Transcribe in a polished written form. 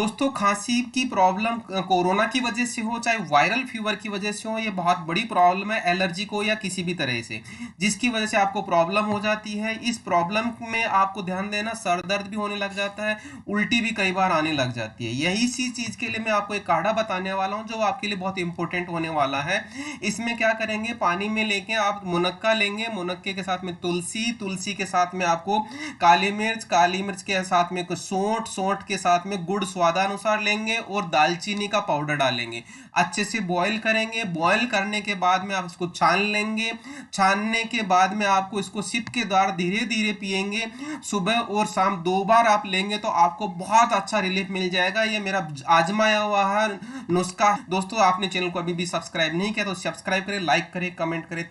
दोस्तों, खांसी की प्रॉब्लम कोरोना की वजह से हो चाहे वायरल फीवर की वजह से हो, ये बहुत बड़ी प्रॉब्लम है। एलर्जी को या किसी भी तरह से जिसकी वजह से आपको प्रॉब्लम हो जाती है, इस प्रॉब्लम में आपको ध्यान देना, सर दर्द भी होने लग जाता है, उल्टी भी कई बार आने लग जाती है। यही सी चीज़ के लिए मैं आपको एक काढ़ा बताने वाला हूँ जो आपके लिए बहुत इंपॉर्टेंट होने वाला है। इसमें क्या करेंगे, पानी में लेके आप मुनक्का लेंगे, मुनक्के के साथ में तुलसी, तुलसी के साथ में आपको काली मिर्च, काली मिर्च के साथ में कुछ सौंठ, सौंठ के साथ में गुड़ स्वादानुसार लेंगे और दालचीनी का पाउडर डालेंगे। अच्छे से बॉईल करेंगे। बॉईल करने के बाद में आप इसको छान लेंगे। छानने के बाद में आपको इसको सिप के द्वारा धीरे धीरे पिएंगे। सुबह और शाम 2 बार आप लेंगे तो आपको बहुत अच्छा रिलीफ मिल जाएगा। ये मेरा आजमाया हुआ है नुस्खा। दोस्तों, आपने चैनल को अभी भी सब्सक्राइब नहीं किया तो सब्सक्राइब करें, लाइक करें, कमेंट करें।